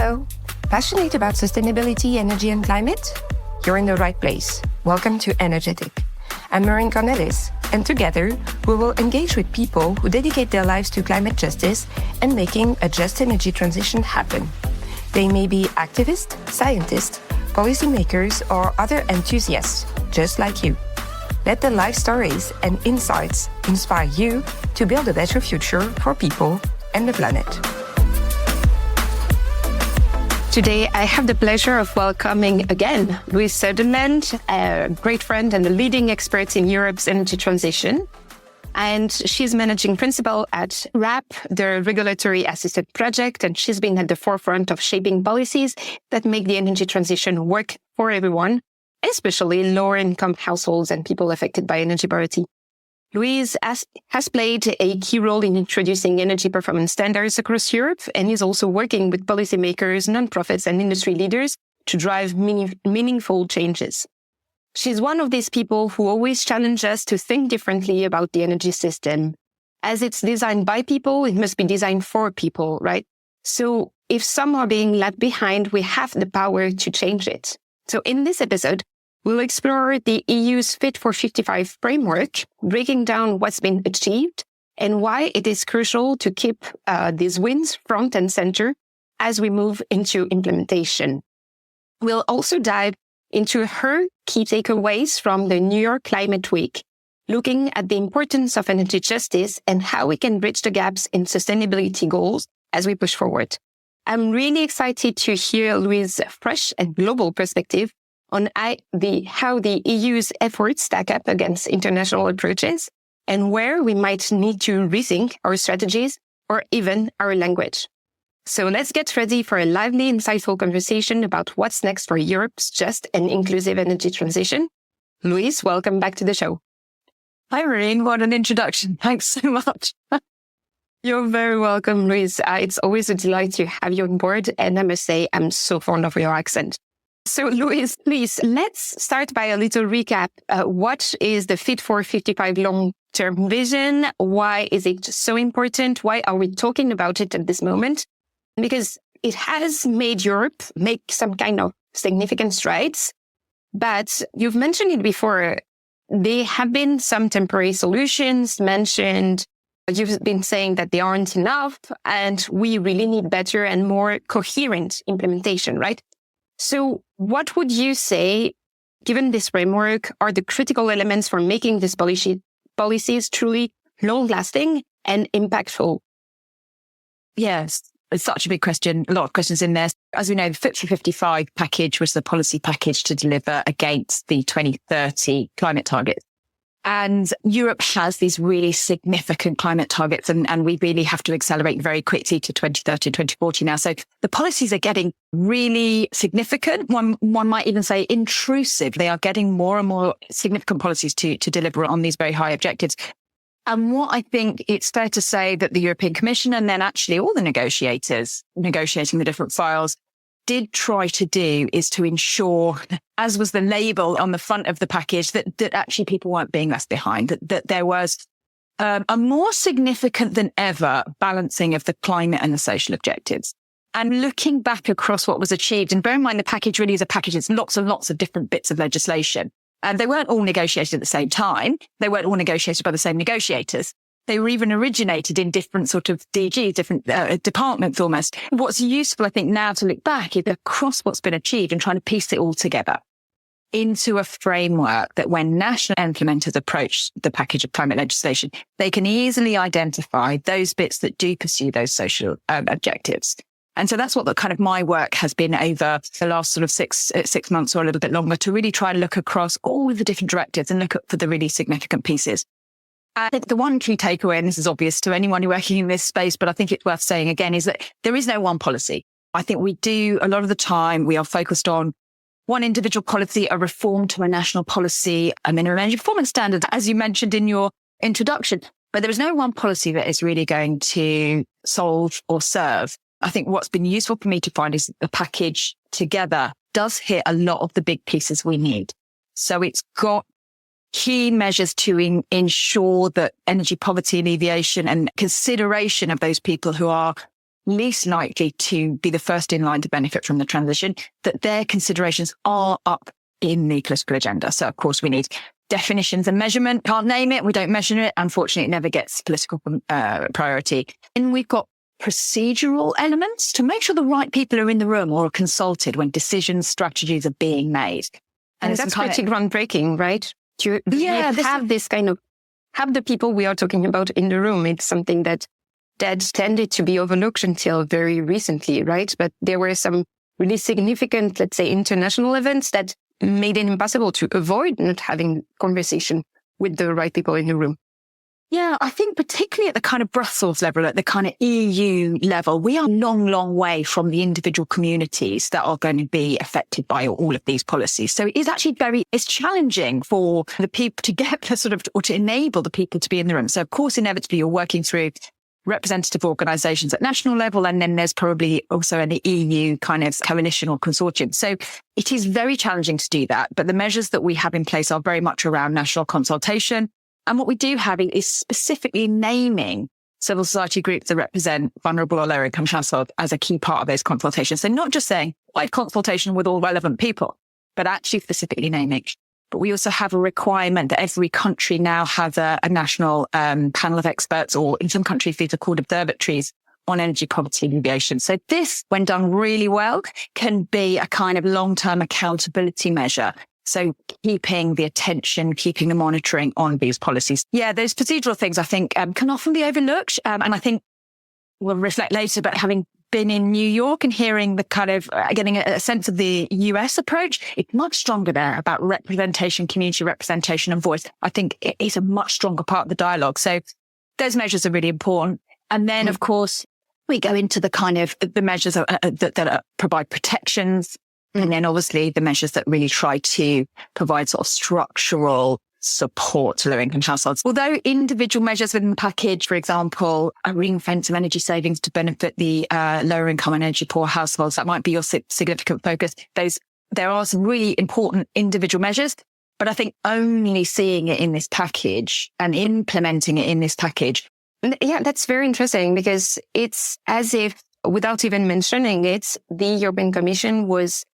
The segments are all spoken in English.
Hello. Passionate about sustainability, energy and climate? You're in the right place. Welcome to Energetic. I'm Marine Cornelis, and together we will engage with people who dedicate their lives to climate justice and making a just energy transition happen. They may be activists, scientists, policymakers, or other enthusiasts, just like you. Let the life stories and insights inspire you to build a better future for people and the planet. Today, I have the pleasure of welcoming again Louise Sunderland, a great friend and a leading expert in Europe's energy transition. And she's managing principal at RAP, the Regulatory Assisted Project, and she's been at the forefront of shaping policies that make the energy transition work for everyone, especially lower-income households and people affected by energy poverty. Louise has played a key role in introducing energy performance standards across Europe and is also working with policymakers, nonprofits, and industry leaders to drive meaningful changes. She's one of these people who always challenge us to think differently about the energy system. As it's designed by people, it must be designed for people, right? So if some are being left behind, we have the power to change it. So in this episode, we'll explore the EU's Fit for 55 framework, breaking down what's been achieved and why it is crucial to keep these wins front and center as we move into implementation. We'll also dive into her key takeaways from the New York Climate Week, looking at the importance of energy justice and how we can bridge the gaps in sustainability goals as we push forward. I'm really excited to hear Louise's fresh and global perspective on how the EU's efforts stack up against international approaches and where we might need to rethink our strategies or even our language. So let's get ready for a lively, insightful conversation about what's next for Europe's just and inclusive energy transition. Louise, welcome back to the show. Hi, Marine. What an introduction. Thanks so much. You're very welcome, Louise. It's always a delight to have you on board. And I must say, I'm so fond of your accent. So, Louise, please, let's start by a little recap. What is the Fit for 55 long-term vision? Why is it so important? Why are we talking about it at this moment? Because it has made Europe make some kind of significant strides. But you've mentioned it before. There have been some temporary solutions mentioned. You've been saying that they aren't enough, and we really need better and more coherent implementation, right? So what would you say, given this framework, are the critical elements for making these policies truly long-lasting and impactful? Yes, it's such a big question. A lot of questions in there. As we know, the Fit for 55 package was the policy package to deliver against the 2030 climate targets. And Europe has these really significant climate targets, and we really have to accelerate very quickly to 2030, 2040 now. So the policies are getting really significant. One might even say intrusive. They are getting more and more significant policies to deliver on these very high objectives. And what I think it's fair to say that the European Commission and then actually all the negotiators negotiating the different files did try to do is to ensure, as was the label on the front of the package, that actually people weren't being left behind, that there was a more significant than ever balancing of the climate and the social objectives. And looking back across what was achieved, and bear in mind the package really is a package, it's lots and lots of different bits of legislation. And they weren't all negotiated at the same time. They weren't all negotiated by the same negotiators. They were even originated in different sort of DGs, different departments almost. What's useful, I think, now to look back is across what's been achieved and trying to piece it all together into a framework that when national implementers approach the package of climate legislation, they can easily identify those bits that do pursue those social objectives. And so that's what the kind of my work has been over the last sort of six months or a little bit longer, to really try and look across all of the different directives and look for the really significant pieces. I think the one key takeaway, and this is obvious to anyone working in this space, but I think it's worth saying again, is that there is no one policy. I think we do, a lot of the time, we are focused on one individual policy, a reform to a national policy, a minimum energy performance standard, as you mentioned in your introduction. But there is no one policy that is really going to solve or serve. I think what's been useful for me to find is the package together does hit a lot of the big pieces we need. So it's got key measures to ensure that energy poverty alleviation and consideration of those people who are least likely to be the first in line to benefit from the transition, that their considerations are up in the political agenda. So, of course, we need definitions and measurement. Can't name it. We don't measure it. Unfortunately, it never gets political priority. And we've got procedural elements to make sure the right people are in the room or are consulted when decisions, strategies are being made. And that's pretty groundbreaking, right? To have this kind of, have the people we are talking about in the room. It's something that tended to be overlooked until very recently, right? But there were some really significant, let's say, international events that made it impossible to avoid not having conversation with the right people in the room. Yeah, I think particularly at the kind of Brussels level, at the kind of EU level, we are a long, long way from the individual communities that are going to be affected by all of these policies. So it is actually it's challenging for the people to get the sort of, or to enable the people to be in the room. So of course, inevitably, you're working through representative organisations at national level, and then there's probably also an EU kind of coalition or consortium. So it is very challenging to do that. But the measures that we have in place are very much around national consultation. And what we do have is specifically naming civil society groups that represent vulnerable or lower income households as a key part of those consultations. So not just saying wide consultation with all relevant people, but actually specifically naming. But we also have a requirement that every country now has a national panel of experts, or in some countries, these are called observatories on energy poverty alleviation. So this, when done really well, can be a kind of long-term accountability measure. So keeping the attention, keeping the monitoring on these policies. Yeah, those procedural things, I think, can often be overlooked. And I think we'll reflect later, but having been in New York and hearing the kind of getting a sense of the US approach, it's much stronger there about representation, community representation and voice. I think it is a much stronger part of the dialogue. So those measures are really important. And then, of course, we go into the kind of the measures that provide protections. And then obviously the measures that really try to provide sort of structural support to low income households. Although individual measures within the package, for example, a ring fence of energy savings to benefit the lower income and energy poor households, that might be your significant focus. There are some really important individual measures, but I think only seeing it in this package and implementing it in this package. Yeah, that's very interesting, because it's as if, without even mentioning it, the European Commission was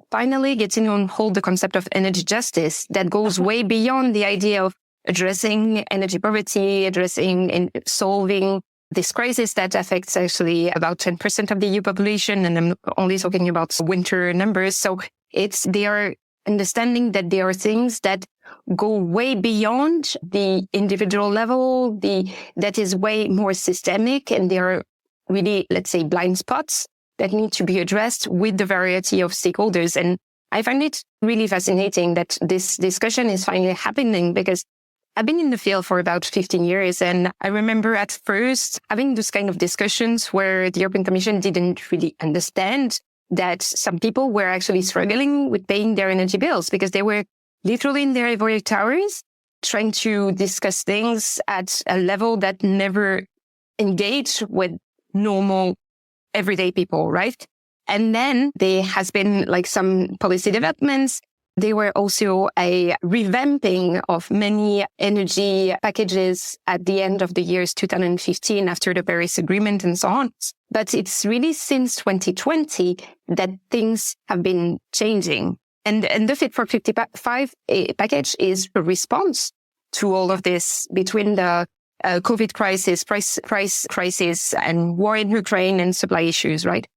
finally getting on hold the concept of energy justice that goes way beyond the idea of addressing energy poverty, addressing and solving this crisis that affects actually about 10% of the EU population. And I'm only talking about winter numbers. So they are understanding that there are things that go way beyond the individual level, that is way more systemic, and there are really, let's say, blind spots that need to be addressed with the variety of stakeholders. And I find it really fascinating that this discussion is finally happening, because I've been in the field for about 15 years. And I remember at first having those kind of discussions where the European Commission didn't really understand that some people were actually struggling with paying their energy bills, because they were literally in their ivory towers trying to discuss things at a level that never engaged with normal everyday people, right? And then there has been like some policy developments. There were also a revamping of many energy packages at the end of the years 2015 after the Paris Agreement and so on. But it's really since 2020 that things have been changing. And the Fit for 55 package is a response to all of this, between the COVID crisis, price crisis, and war in Ukraine and supply issues, right?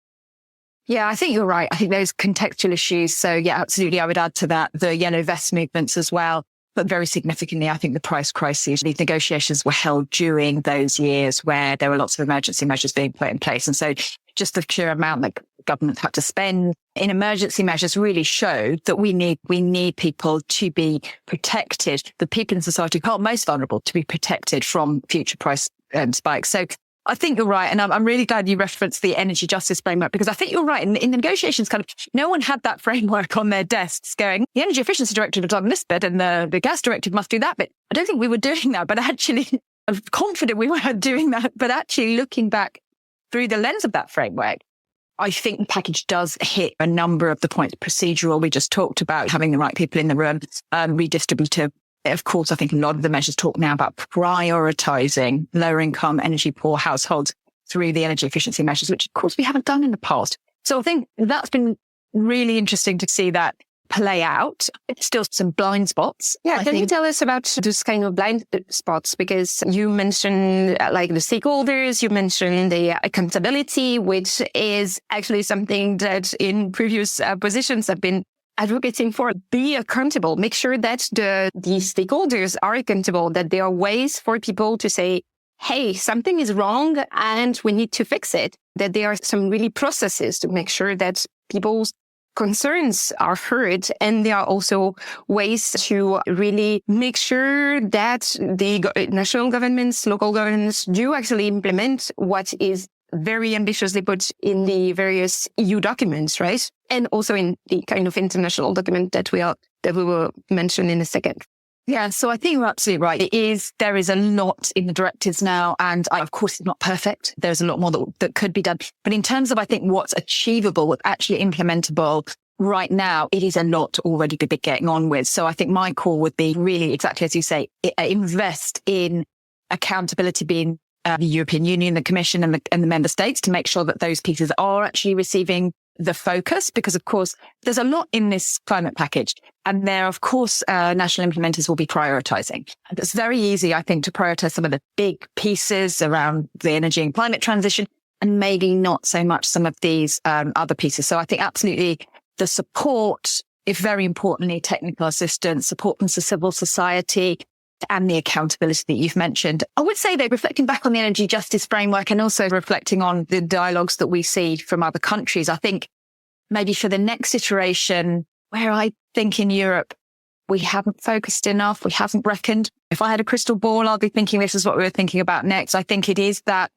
Yeah, I think you're right. I think those contextual issues. So yeah, absolutely. I would add to that the yellow vest movements as well. But very significantly, I think the price crisis, these negotiations were held during those years where there were lots of emergency measures being put in place. And so just the sheer amount that governments had to spend in emergency measures really showed that we need people to be protected. The people in society who are most vulnerable to be protected from future price spikes. So I think you're right. And I'm really glad you referenced the energy justice framework, because I think you're right. In the negotiations, kind of no one had that framework on their desks going, the energy efficiency directive has done this bit and the gas directive must do that bit. I don't think we were doing that, but actually I'm confident we weren't doing that. But actually looking back through the lens of that framework, I think the package does hit a number of the points. Procedural, we just talked about having the right people in the room, redistributive. Of course, I think a lot of the measures talk now about prioritizing lower income, energy poor households. through the energy efficiency measures, which of course we haven't done in the past. So I think that's been really interesting to see that play out. It's still some blind spots. Yeah, can you tell us about those kind of blind spots? Because you mentioned like the stakeholders, you mentioned the accountability, which is actually something that in previous positions I've been advocating for. Be accountable. Make sure that the stakeholders are accountable, that there are ways for people to say, hey, something is wrong and we need to fix it. That there are some really processes to make sure that people's concerns are heard. And there are also ways to really make sure that the national governments, local governments do actually implement what is very ambitiously put in the various EU documents, right? And also in the kind of international document that we will mention in a second. Yeah, so I think you're absolutely right. There is a lot in the directives now, and of course it's not perfect. There's a lot more that could be done. But in terms of, I think, what's achievable, what's actually implementable right now, it is a lot to already be getting on with. So I think my call would be really exactly as you say, invest in accountability being the European Union, the Commission and the member states to make sure that those pieces are actually receiving the focus, because of course there's a lot in this climate package and there, of course, national implementers will be prioritizing. And it's very easy, I think, to prioritize some of the big pieces around the energy and climate transition and maybe not so much some of these other pieces. So I think absolutely the support, if very importantly, technical assistance, support from civil society, and the accountability that you've mentioned. I would say though, reflecting back on the energy justice framework and also reflecting on the dialogues that we see from other countries, I think maybe for the next iteration, where I think in Europe, we haven't focused enough, we haven't reckoned. If I had a crystal ball, I'll be thinking this is what we were thinking about next. I think it is that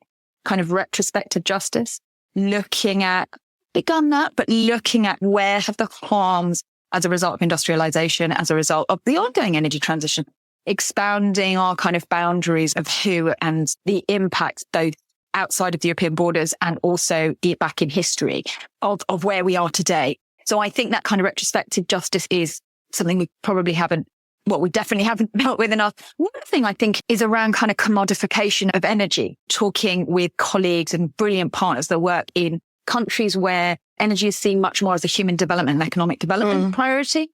kind of retrospective justice, looking at, begun that, but looking at where have the harms as a result of industrialization, as a result of the ongoing energy transition, expounding our kind of boundaries of who and the impact both outside of the European borders and also back in history of where we are today. So I think that kind of retrospective justice is something we definitely haven't dealt with enough. One thing I think is around kind of commodification of energy, talking with colleagues and brilliant partners that work in countries where energy is seen much more as a human development and economic development priority.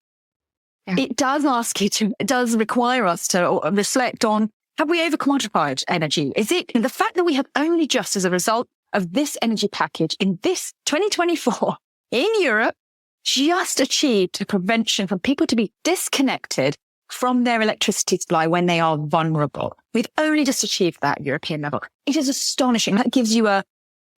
Yeah. It does require us to reflect on, have we over-commodified energy? Is it the fact that we have only just as a result of this energy package in this 2024 in Europe, just achieved a prevention for people to be disconnected from their electricity supply when they are vulnerable? We've only just achieved that at European level. It is astonishing. That gives you an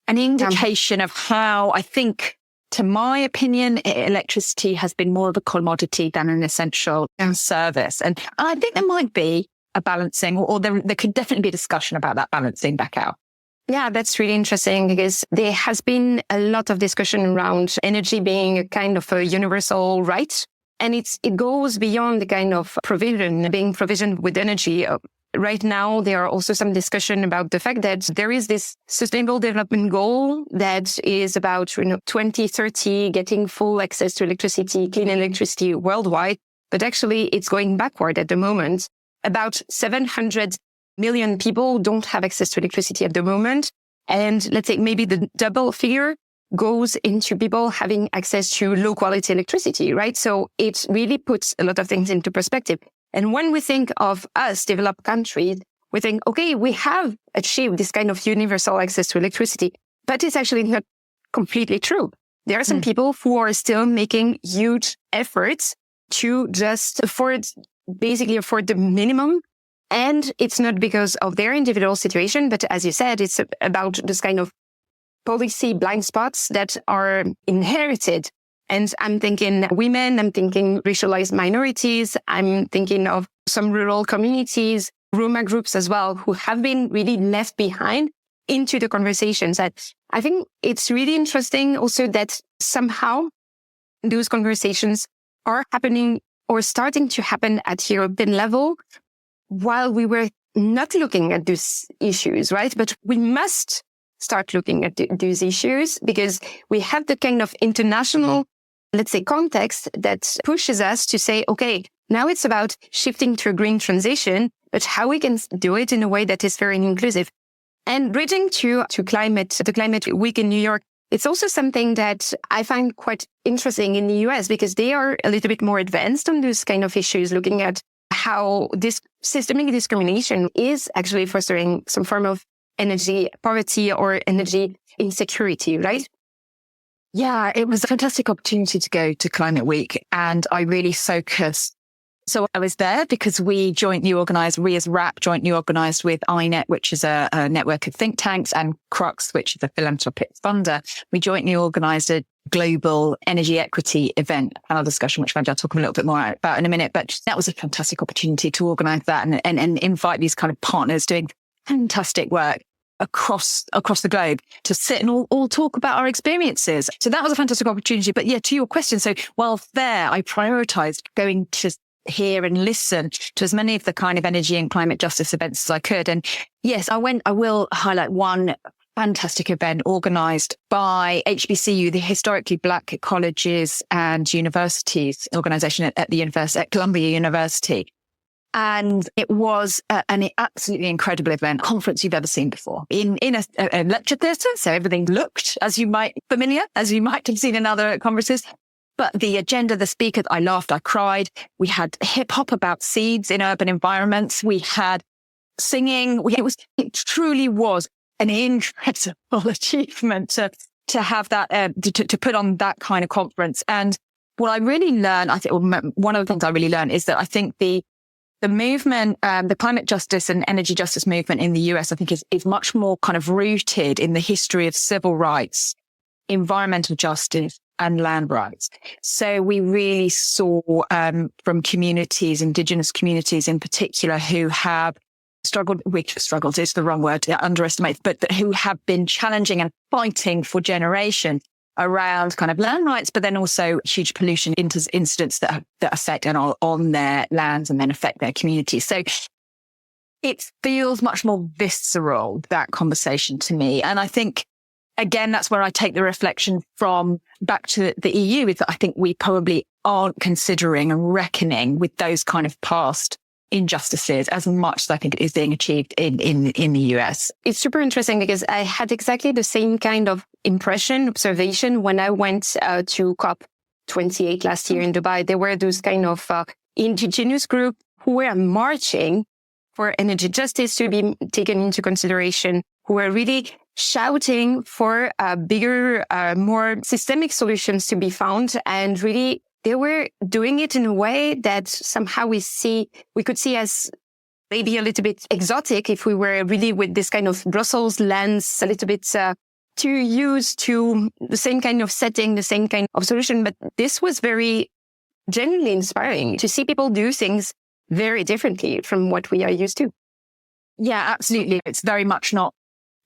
indication of how, I think, to my opinion, electricity has been more of a commodity than an essential service. And I think there might be a balancing, or there could definitely be a discussion about that balancing back out. Yeah, that's really interesting because there has been a lot of discussion around energy being a kind of a universal right. And it goes beyond the kind of being provisioned with energy. Right now, there are also some discussion about the fact that there is this sustainable development goal that is about 2030 getting full access to electricity, clean electricity worldwide. But actually, it's going backward at the moment. About 700 million people don't have access to electricity at the moment. And let's say maybe the double figure goes into people having access to low quality electricity, right? So it really puts a lot of things into perspective. And when we think of us, developed countries, we think, okay, we have achieved this kind of universal access to electricity, but it's actually not completely true. There are some people who are still making huge efforts to just afford the minimum. And it's not because of their individual situation, but as you said, it's about this kind of policy blind spots that are inherited. And I'm thinking women, I'm thinking racialized minorities, I'm thinking of some rural communities, Roma groups as well, who have been really left behind into the conversations. I think it's really interesting also that somehow those conversations are happening or starting to happen at European level while we were not looking at these issues, right? But we must start looking at these issues because we have the kind of international, let's say, context that pushes us to say, okay, now it's about shifting to a green transition, but how we can do it in a way that is very inclusive. And bridging to the climate week in New York, it's also something that I find quite interesting in the US because they are a little bit more advanced on those kind of issues, looking at how this systemic discrimination is actually fostering some form of energy poverty or energy insecurity, right? Yeah, it was a fantastic opportunity to go to Climate Week, and I really focused. So I was there because we as RAP jointly organised with INET, which is a network of think tanks, and Crux, which is a philanthropic funder. We jointly organised a global energy equity event, panel discussion, which I'll talk a little bit more about in a minute. But that was a fantastic opportunity to organise that and invite these kind of partners doing fantastic work across the globe to sit and all talk about our experiences. So that was a fantastic opportunity. But yeah, to your question. So while there, I prioritised going to hear and listen to as many of the kind of energy and climate justice events as I could. And yes, I will highlight one fantastic event organised by HBCU, the Historically Black Colleges and Universities organisation at Columbia University. And it was an absolutely incredible event, conference you've ever seen before in a lecture theatre. So everything looked as you might have seen in other conferences. But the agenda, the speakers, I laughed, I cried. We had hip hop about seeds in urban environments. We had singing. It truly was an incredible achievement to have that, to put on that kind of conference. And what I really learned, one of the things I really learned is that I think the movement, the climate justice and energy justice movement in the US, I think is much more kind of rooted in the history of civil rights, environmental justice, and land rights. So we really saw from communities, indigenous communities in particular, who have struggled is the wrong word, underestimate, but who have been challenging and fighting for generations around kind of land rights, but then also huge pollution incidents that affect and are on their lands and then affect their communities. So it feels much more visceral, that conversation to me. And I think, again, that's where I take the reflection from back to the EU, is that I think we probably aren't considering and reckoning with those kind of past injustices as much as I think it is being achieved in the US. It's super interesting because I had exactly the same kind of observation when I went to COP28 last year in Dubai. There were those kind of indigenous groups who were marching for energy justice to be taken into consideration, who were really shouting for bigger, more systemic solutions to be found. And really, they were doing it in a way that somehow we could see as maybe a little bit exotic if we were really with this kind of Brussels lens, a little bit too used to the same kind of setting, the same kind of solution. But this was very genuinely inspiring to see people do things very differently from what we are used to. Yeah, absolutely. It's very much not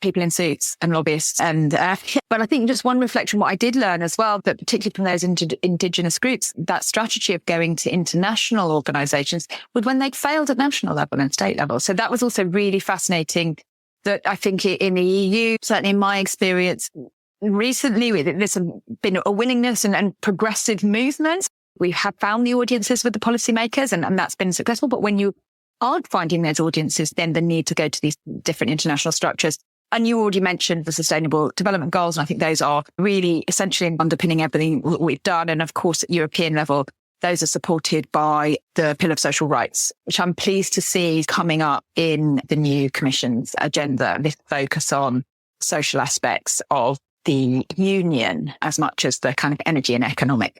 people in suits and lobbyists. But I think just one reflection, what I did learn as well, but particularly from those indigenous groups, that strategy of going to international organizations was when they'd failed at national level and state level. So that was also really fascinating, that I think in the EU, certainly in my experience recently, there's been a willingness and progressive movements. We have found the audiences with the policymakers and that's been successful. But when you aren't finding those audiences, then the need to go to these different international structures. And you already mentioned the Sustainable Development Goals. And I think those are really essentially underpinning everything we've done. And of course, at European level, those are supported by the Pillar of Social Rights, which I'm pleased to see coming up in the new Commission's agenda, this focus on social aspects of the union as much as the kind of energy and economic.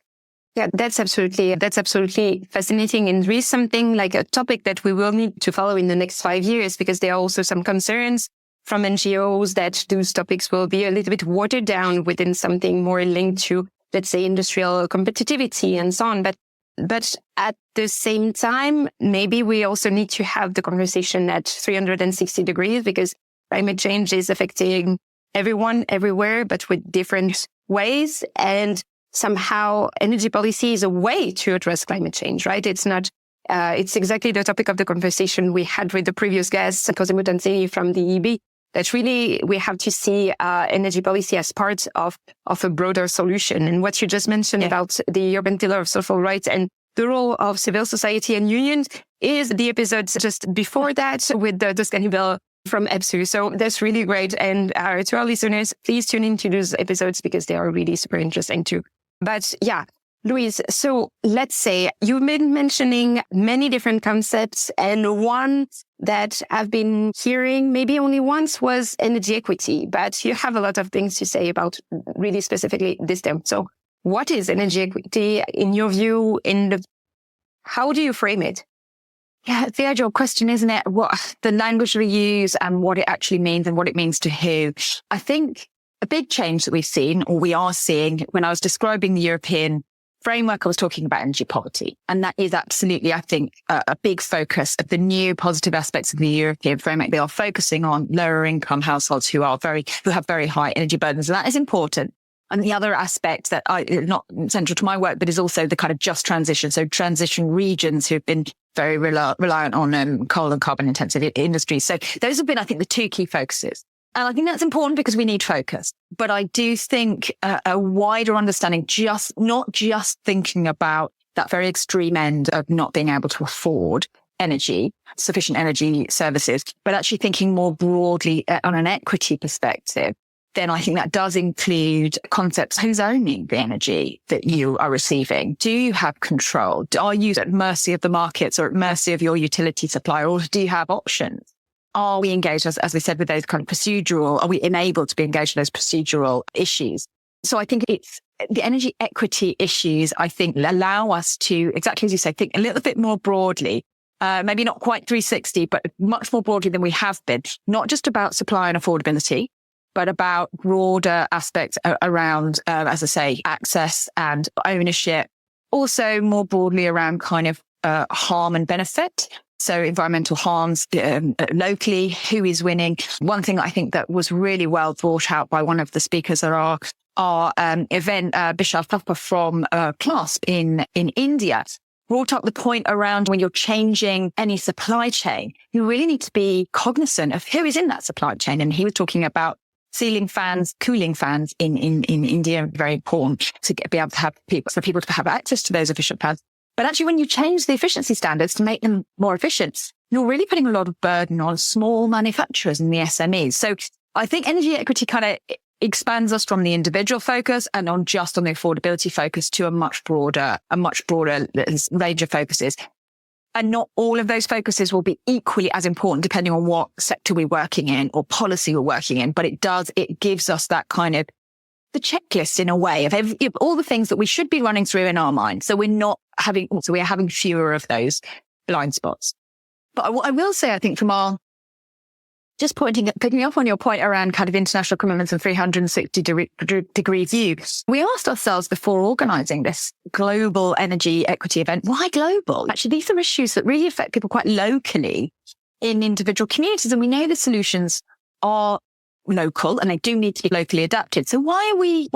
Yeah, that's absolutely fascinating, and really something like a topic that we will need to follow in the next 5 years, because there are also some concerns from NGOs that those topics will be a little bit watered down within something more linked to, let's say, industrial competitivity and so on. But at the same time, maybe we also need to have the conversation at 360 degrees, because climate change is affecting everyone, everywhere, but with different ways. And somehow energy policy is a way to address climate change, right? It's not, it's exactly the topic of the conversation we had with the previous guest, Cosimo Tanzini from the EB, that really we have to see energy policy as part of a broader solution. And what you just mentioned about the European Pillar of Social Rights and the role of civil society and unions is the episode just before that with the Toscany Bell from EBSU. So that's really great. And to our listeners, please tune into those episodes because they are really super interesting too. But yeah, Louise, so let's say you've been mentioning many different concepts, and one that I've been hearing maybe only once was energy equity, but you have a lot of things to say about really specifically this term. So what is energy equity in your view? How do you frame it? Yeah, it's the age-old question, isn't it? What the language we use and what it actually means and what it means to who. I think a big change that we've seen, or we are seeing, when I was describing the European framework, I was talking about energy poverty. And that is absolutely, I think, a big focus of the new positive aspects of the European framework. They are focusing on lower income households who have very high energy burdens. And that is important. And the other aspect that not central to my work, but is also the kind of just transition. So transition regions who've been very reliant on coal and carbon intensive industries. So those have been, I think, the two key focuses. And I think that's important because we need focus. But I do think a wider understanding, not just thinking about that very extreme end of not being able to afford sufficient energy services, but actually thinking more broadly on an equity perspective. Then I think that does include concepts. Who's owning the energy that you are receiving? Do you have control? Are you at mercy of the markets or at mercy of your utility supplier? Or do you have options? Are we engaged, as we said, with those kind of are we enabled to be engaged in those procedural issues? So I think it's the energy equity issues, I think, allow us to, exactly as you say, think a little bit more broadly. Maybe not quite 360, but much more broadly than we have been. Not just about supply and affordability, but about broader aspects around, as I say, access and ownership. Also more broadly around kind of harm and benefit. So environmental harms locally, who is winning. One thing I think that was really well brought out by one of the speakers at our event, Bishal Thapa from CLASP in India, brought up the point around when you're changing any supply chain, you really need to be cognizant of who is in that supply chain. And he was talking about ceiling fans, cooling fans in India, very important to be able to have people to have access to those efficient fans. But actually, when you change the efficiency standards to make them more efficient, you're really putting a lot of burden on small manufacturers and the SMEs. So I think energy equity kind of expands us from the individual focus and on the affordability focus to a much broader range of focuses. And not all of those focuses will be equally as important depending on what sector we're working in or policy we're working in. But it gives us that kind of the checklist in a way of all the things that we should be running through in our mind. So we're having fewer of those blind spots. But what I will say, I think picking up on your point around kind of international commitments and 360-degree view, we asked ourselves before organising this global energy equity event, why global? Actually, these are issues that really affect people quite locally in individual communities. And we know the solutions are local and they do need to be locally adapted. So why are we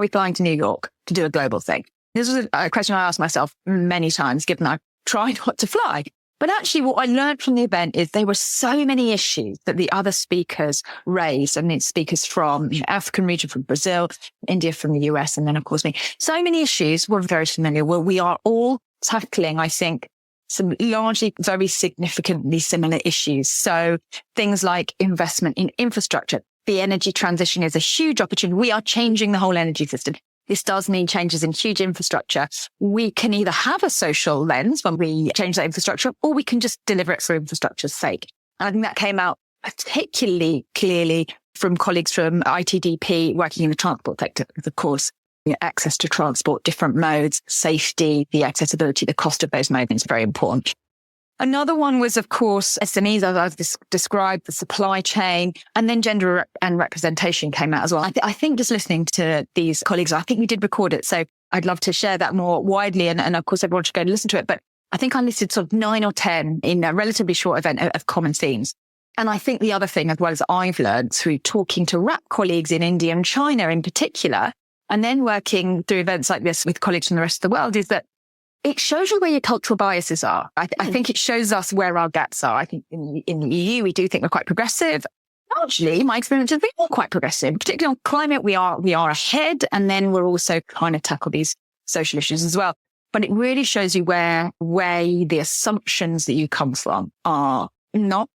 flying to New York to do a global thing? This was a question I asked myself many times, given I've tried not to fly. But actually what I learned from the event is there were so many issues that the other speakers raised. And it's speakers from the African region, from Brazil, India, from the US, and then of course me. So many issues we're very familiar with. We are all tackling, I think, some largely very significantly similar issues. So things like investment in infrastructure. The energy transition is a huge opportunity. We are changing the whole energy system. This does mean changes in huge infrastructure. We can either have a social lens when we change that infrastructure, or we can just deliver it for infrastructure's sake. And I think that came out particularly clearly from colleagues from ITDP working in the transport sector. Of course, access to transport, different modes, safety, the accessibility, the cost of those modes is very important. Another one was, of course, SMEs, as I've described, the supply chain, and then gender and representation came out as well. I think just listening to these colleagues, I think we did record it, so I'd love to share that more widely, and of course everyone should go and listen to it. But I think I listed sort of 9 or 10 in a relatively short event of common themes. And I think the other thing, as well as I've learned through talking to RAP colleagues in India and China in particular, and then working through events like this with colleagues from the rest of the world, is that it shows you where your cultural biases are. I think it shows us where our gaps are. I think in the EU, we do think we're quite progressive. Largely, my experience has been all quite progressive, particularly on climate. We are ahead, and then we're also trying to tackle these social issues as well. But it really shows you where the assumptions that you come from are not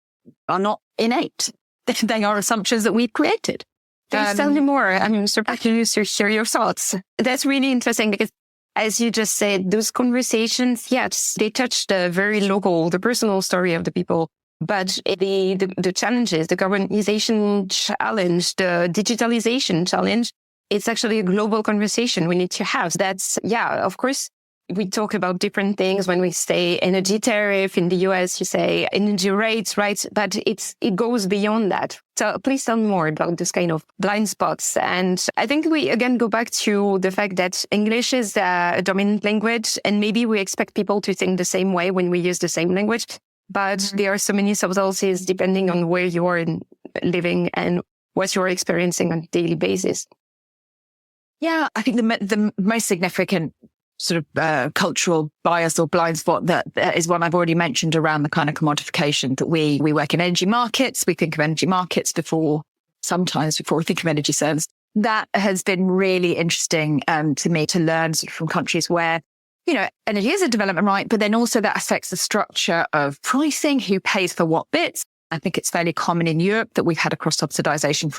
are not innate. They are assumptions that we've created. Please tell me more. I'm surprised to share your thoughts. That's really interesting because, as you just said, those conversations, yes, they touch the very local, the personal story of the people. But the challenges, the carbonization challenge, the digitalization challenge, it's actually a global conversation we need to have. That's, of course, we talk about different things when we say energy tariff. In the US, you say energy rates, right? But it goes beyond that. So please tell me more about this kind of blind spots. And I think we again go back to the fact that English is a dominant language, and maybe we expect people to think the same way when we use the same language. But there are so many subtleties depending on where you are living and what you're experiencing on a daily basis. Yeah, I think the most significant sort of cultural bias or blind spot that is one I've already mentioned around the kind of commodification that we work in energy markets. We think of energy markets sometimes before we think of energy services. That has been really interesting to me to learn sort of from countries where, energy is a development right, but then also that affects the structure of pricing, who pays for what bits. I think it's fairly common in Europe that we've had a cross-subsidization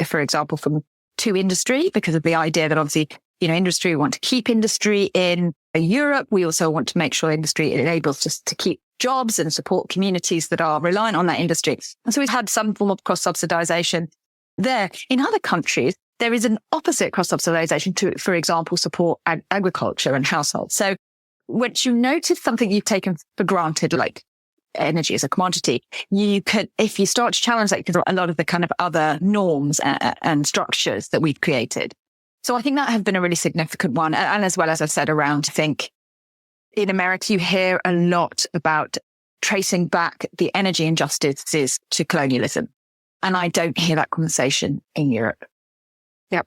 for example, to industry, because of the idea that obviously, industry, we want to keep industry in Europe. We also want to make sure industry enables us to keep jobs and support communities that are reliant on that industry. And so we've had some form of cross-subsidization there. In other countries, there is an opposite cross-subsidization to, for example, support agriculture and households. So once you notice something you've taken for granted, like energy as a commodity, you could, if you start to challenge that, you can a lot of the kind of other norms and structures that we've created. So I think that has been a really significant one. And as well as I've said around, I think in America, you hear a lot about tracing back the energy injustices to colonialism. And I don't hear that conversation in Europe. Yeah,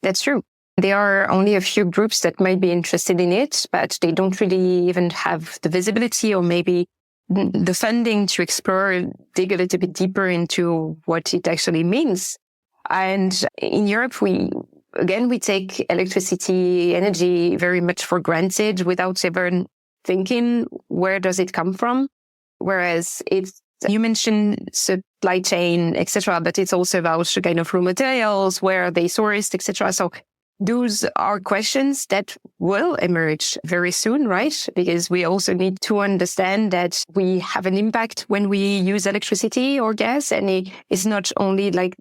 that's true. There are only a few groups that might be interested in it, but they don't really even have the visibility or maybe the funding to explore, dig a little bit deeper into what it actually means. And in Europe, we take electricity, energy very much for granted without ever thinking, where does it come from? Whereas you mentioned supply chain, etc., but it's also about kind of raw materials, where are they sourced, etc. So those are questions that will emerge very soon, right? Because we also need to understand that we have an impact when we use electricity or gas, and it's not only like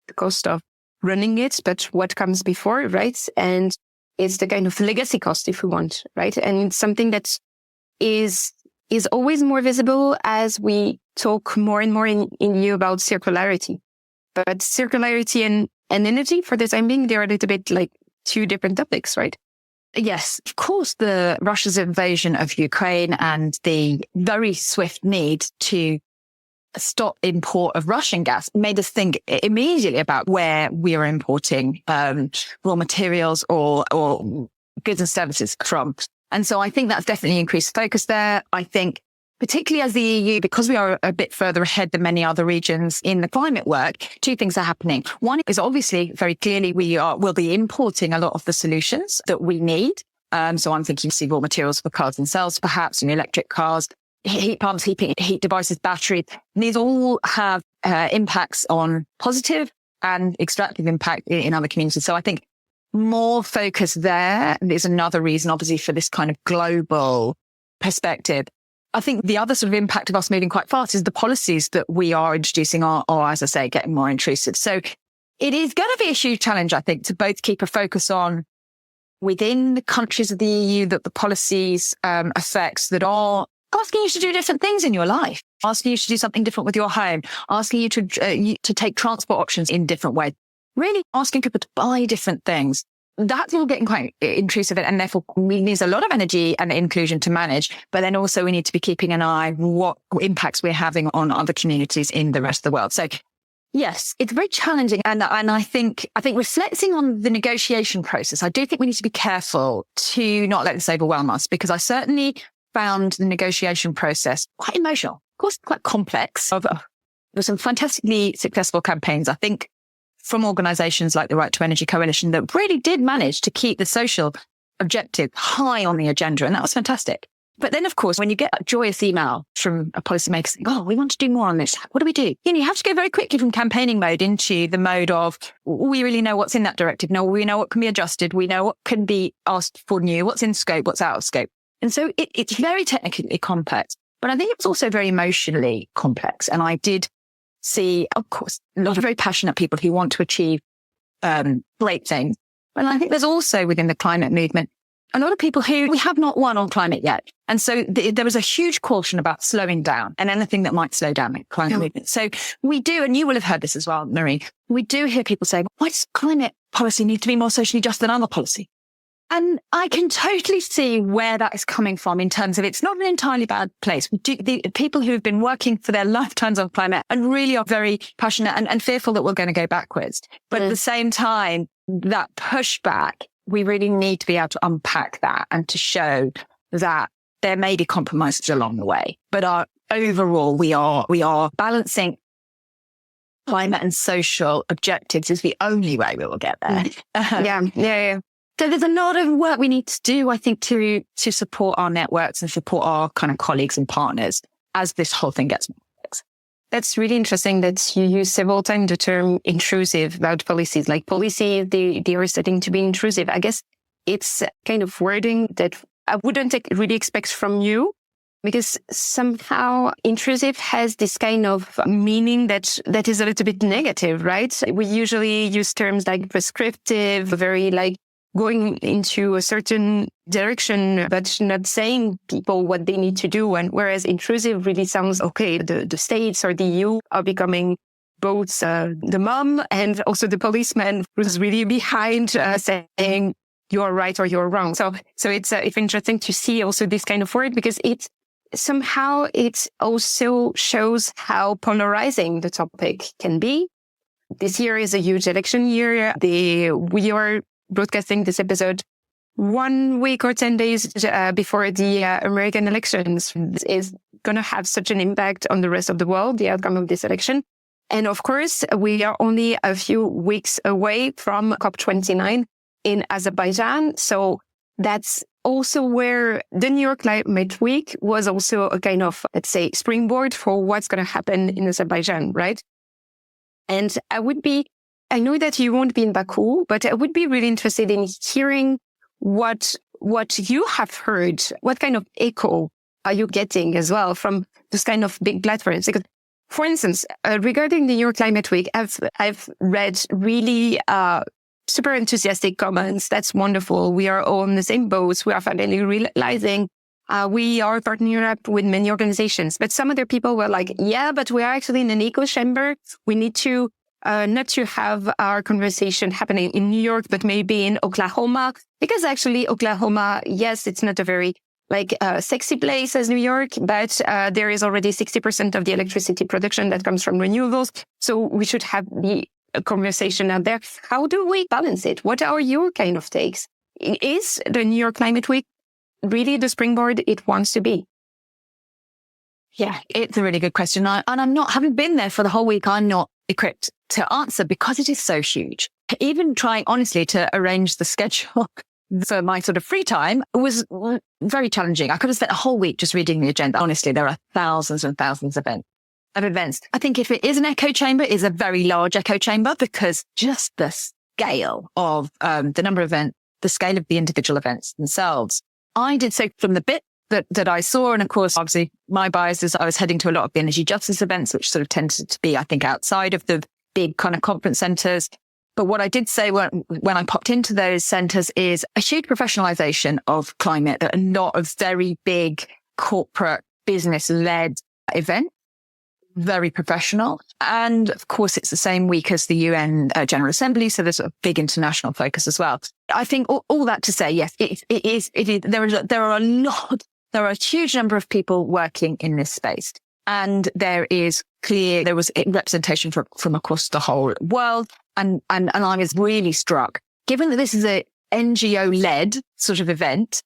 the cost of running it, but what comes before, right? And it's the kind of legacy cost, if we want, right? And it's something that is always more visible as we talk more and more in EU about circularity. But circularity and energy, for the time being, they're a little bit like two different topics, right? Yes, of course, Russia's invasion of Ukraine and the very swift need to stop import of Russian gas made us think immediately about where we are importing raw materials or goods and services from. And so I think that's definitely increased focus there. I think particularly as the EU, because we are a bit further ahead than many other regions in the climate work, two things are happening. One is obviously very clearly we'll be importing a lot of the solutions that we need. So I'm thinking raw materials for cars themselves, perhaps, electric cars, heat pumps, heat devices, batteries. These all have impacts on positive and extractive impact in other communities. So I think more focus there is another reason, obviously, for this kind of global perspective. I think the other sort of impact of us moving quite fast is the policies that we are introducing are, as I say, getting more intrusive. So it is going to be a huge challenge, I think, to both keep a focus on within the countries of the EU that the policies affects that are asking you to do different things in your life, asking you to do something different with your home, asking you to take transport options in different ways, really asking people to buy different things. That's all getting quite intrusive and therefore needs a lot of energy and inclusion to manage. But then also we need to be keeping an eye what impacts we're having on other communities in the rest of the world. So yes, it's very challenging. And I think reflecting on the negotiation process, I do think we need to be careful to not let this overwhelm us, because I certainly found the negotiation process quite emotional, of course, quite complex. There were some fantastically successful campaigns, I think, from organizations like the Right to Energy Coalition that really did manage to keep the social objective high on the agenda. And that was fantastic. But then, of course, when you get a joyous email from a policymaker saying, oh, we want to do more on this, what do we do? You have to go very quickly from campaigning mode into the mode of, we really know what's in that directive. No, we know what can be adjusted. We know what can be asked for new, what's in scope, what's out of scope. And so it's very technically complex, but I think it's also very emotionally complex. And I did see, of course, a lot of very passionate people who want to achieve great things. But I think there's also within the climate movement, a lot of people who we have not won on climate yet. And so there was a huge caution about slowing down and anything that might slow down the climate movement. So we do, and you will have heard this as well, Marie, we do hear people saying, why does climate policy need to be more socially just than other policy? And I can totally see where that is coming from in terms of it's not an entirely bad place. The people who have been working for their lifetimes on climate and really are very passionate and fearful that we're going to go backwards. But at the same time, that pushback, we really need to be able to unpack that and to show that there may be compromises along the way. But overall, we are balancing climate and social objectives is the only way we will get there. Yeah. So there's a lot of work we need to do, I think, to support our networks and support our kind of colleagues and partners as this whole thing gets more complex. That's really interesting that you use several times the term intrusive about policies. Like policy, they are starting to be intrusive. I guess it's kind of wording that I wouldn't really expect from you, because somehow intrusive has this kind of meaning that is a little bit negative, right? We usually use terms like prescriptive, very like going into a certain direction, but not saying people what they need to do. And whereas intrusive really sounds, okay, the states or the EU are becoming both the mom and also the policeman who's really behind saying you're right or you're wrong. So it's interesting to see also this kind of word, because it also shows how polarizing the topic can be. This year is a huge election year. We are broadcasting this episode 1 week or 10 days before the American elections. Is going to have such an impact on the rest of the world, the outcome of this election. And of course, we are only a few weeks away from COP29 in Azerbaijan. So that's also where the New York Climate Week was also a kind of, let's say, springboard for what's going to happen in Azerbaijan, right? And I know that you won't be in Baku, but I would be really interested in hearing what you have heard. What kind of echo are you getting as well from this kind of big platforms? Because, for instance, regarding the New York Climate Week, I've read really super enthusiastic comments. That's wonderful. We are all in the same boats. We are finally realizing we are partnering up with many organizations. But some other people were like, yeah, but we are actually in an echo chamber. We need to not to have our conversation happening in New York, but maybe in Oklahoma, because actually Oklahoma, yes, it's not a very sexy place as New York, but there is already 60% of the electricity production that comes from renewables. So we should have the conversation out there. How do we balance it? What are your kind of takes? Is the New York Climate Week really the springboard it wants to be? Yeah, it's a really good question. I'm not, having been there for the whole week, I'm not equipped to answer because it is so huge. Even trying honestly to arrange the schedule for my sort of free time was very challenging. I could have spent a whole week just reading the agenda. Honestly, there are thousands and thousands of events. I think if it is an echo chamber, it's a very large echo chamber, because just the scale of the number of events, the scale of the individual events themselves. I did so from the bit that I saw. And of course, obviously, my bias is I was heading to a lot of the energy justice events, which sort of tended to be, I think, outside of the big kind of conference centers. But what I did say when I popped into those centers is a huge professionalization of climate, a lot of very big corporate business-led events, very professional. And of course, it's the same week as the UN General Assembly. So there's a big international focus as well. I think all that to say, yes, it is. There are a huge number of people working in this space, and there was representation from across the whole world. And I was really struck, given that this is a NGO led sort of event,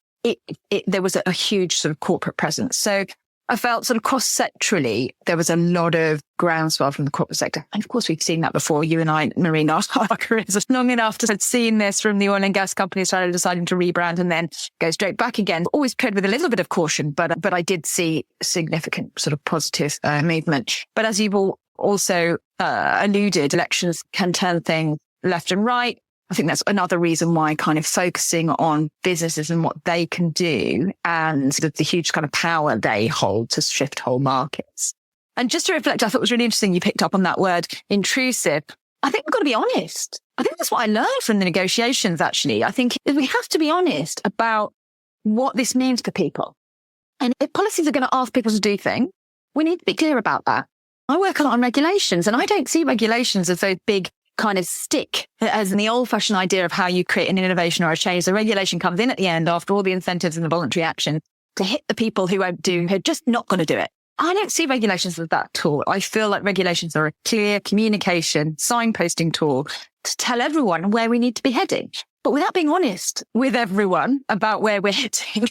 there was a huge sort of corporate presence. So I felt sort of cross-sectorally, there was a lot of groundswell from the corporate sector. And of course, we've seen that before. You and I, Marine, our careers are long enough to have seen this from the oil and gas companies deciding to rebrand and then go straight back again. Always tread with a little bit of caution, but I did see significant sort of positive movement. But as you've also alluded, elections can turn things left and right. I think that's another reason why kind of focusing on businesses and what they can do and the huge kind of power they hold to shift whole markets. And just to reflect, I thought it was really interesting you picked up on that word, intrusive. I think we've got to be honest. I think that's what I learned from the negotiations, actually. I think we have to be honest about what this means for people. And if policies are going to ask people to do things, we need to be clear about that. I work a lot on regulations, and I don't see regulations as those big kind of stick as in the old-fashioned idea of how you create an innovation or a change. The regulation comes in at the end after all the incentives and the voluntary action to hit the people who are just not going to do it. I don't see regulations as that at all. I feel like regulations are a clear communication, signposting tool to tell everyone where we need to be heading. But without being honest with everyone about where we're heading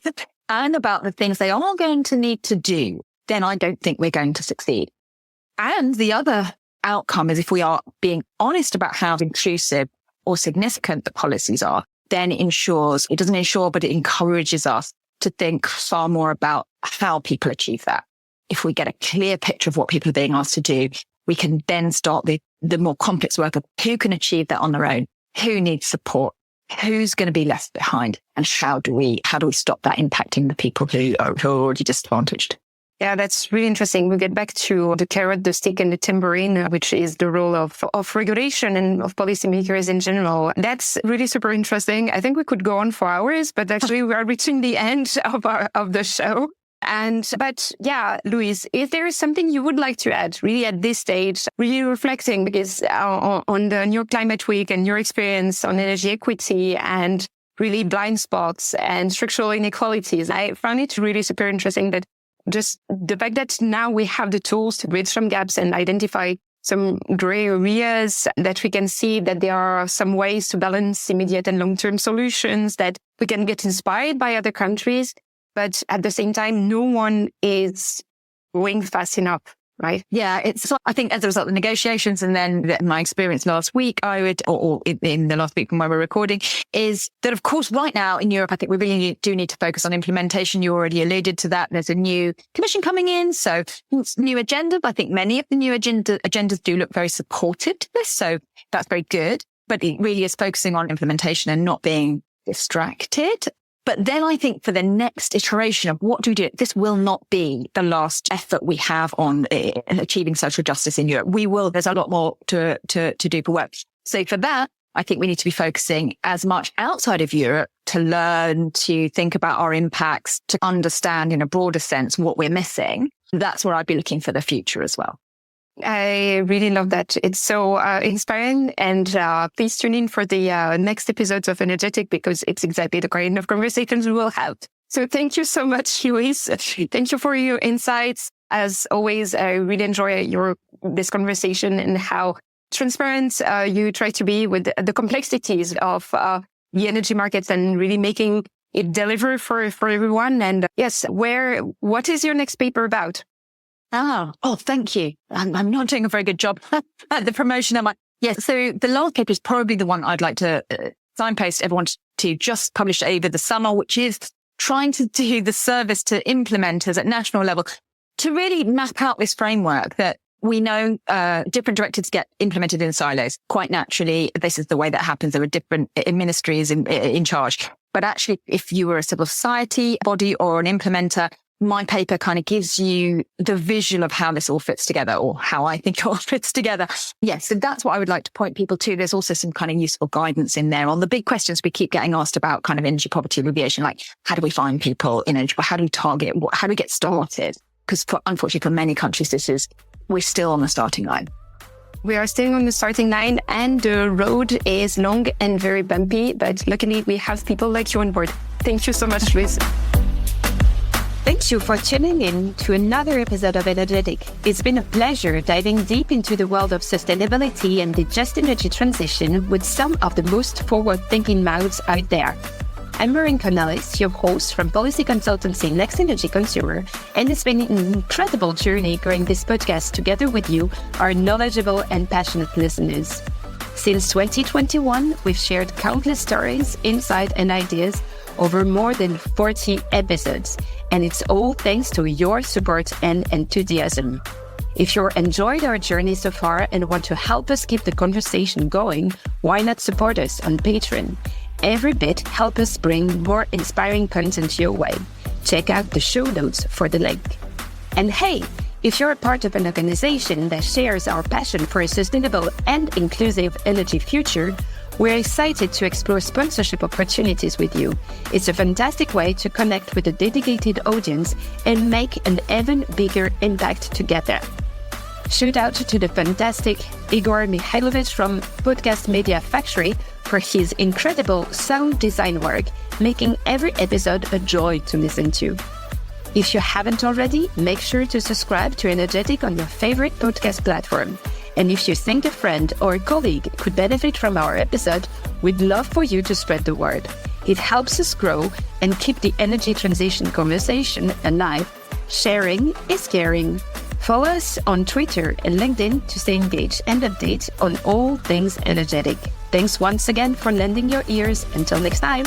and about the things they are going to need to do, then I don't think we're going to succeed. And the other outcome is if we are being honest about how inclusive or significant the policies are, then it doesn't ensure, but it encourages us to think far more about how people achieve that. If we get a clear picture of what people are being asked to do, we can then start the more complex work of who can achieve that on their own, who needs support, who's going to be left behind, and how do we stop that impacting the people who are already disadvantaged. Yeah, that's really interesting. We'll get back to the carrot, the stick, and the tambourine, which is the role of regulation and of policymakers in general. That's really super interesting. I think we could go on for hours, but actually we are reaching the end of the show. But yeah, Louise, if there is something you would like to add, really at this stage, really reflecting, because on the New York Climate Week and your experience on energy equity and really blind spots and structural inequalities, I found it really super interesting that just the fact that now we have the tools to bridge some gaps and identify some gray areas, that we can see that there are some ways to balance immediate and long-term solutions, that we can get inspired by other countries. But at the same time, no one is going fast enough, right? Yeah, I think as a result of the negotiations and then my experience last week, or in the last week when we were recording, is that, of course, right now in Europe, I think we really do need to focus on implementation. You already alluded to that. There's a new commission coming in, so new agenda. I think many of the new agendas do look very supportive to this, so that's very good. But it really is focusing on implementation and not being distracted. But then I think for the next iteration of what do we do, this will not be the last effort we have on achieving social justice in Europe. There's a lot more to do for work. So for that, I think we need to be focusing as much outside of Europe to learn, to think about our impacts, to understand in a broader sense what we're missing. That's where I'd be looking for the future as well. I really love that. It's so inspiring. And please tune in for the next episodes of Energetic, because it's exactly the kind of conversations we will have. So thank you so much, Louise. Thank you for your insights. As always, I really enjoy this conversation and how transparent you try to be with the complexities of the energy markets and really making it deliver for everyone. And yes, what is your next paper about? Oh, thank you. I'm not doing a very good job at the promotion, am I? Yes. So the last paper is probably the one I'd like to signpost everyone to just publish over the summer, which is trying to do the service to implementers at national level to really map out this framework that we know different directives get implemented in silos. Quite naturally, this is the way that happens. There are different ministries in charge. But actually, if you were a civil society body or an implementer, my paper kind of gives you the visual of how this all fits together, or how I think it all fits together. Yes, so that's what I would like to point people to. There's also some kind of useful guidance in there on the big questions we keep getting asked about kind of energy poverty alleviation, like how do we find people in energy, how do we target, how do we get started? Because unfortunately for many countries, we're still on the starting line. We are still on the starting line, and the road is long and very bumpy, but luckily we have people like you on board. Thank you so much, Louise. Thank you for tuning in to another episode of Energetic. It's been a pleasure diving deep into the world of sustainability and the just energy transition with some of the most forward-thinking mouths out there. I'm Marine Cornelis, your host from policy consultancy Next Energy Consumer, and it's been an incredible journey growing this podcast together with you, our knowledgeable and passionate listeners. Since 2021, we've shared countless stories, insight, and ideas over more than 40 episodes, and it's all thanks to your support and enthusiasm. If you're enjoyed our journey so far and want to help us keep the conversation going, why not support us on Patreon? Every bit helps us bring more inspiring content your way. Check out the show notes for the link. And hey, if you're a part of an organization that shares our passion for a sustainable and inclusive energy future, we're excited to explore sponsorship opportunities with you. It's a fantastic way to connect with a dedicated audience and make an even bigger impact together. Shout out to the fantastic Igor Mihailovich from Podcast Media Factory for his incredible sound design work, making every episode a joy to listen to. If you haven't already, make sure to subscribe to Energetic on your favorite podcast platform. And if you think a friend or a colleague could benefit from our episode, we'd love for you to spread the word. It helps us grow and keep the energy transition conversation alive. Sharing is caring. Follow us on Twitter and LinkedIn to stay engaged and update on all things energetic. Thanks once again for lending your ears. Until next time.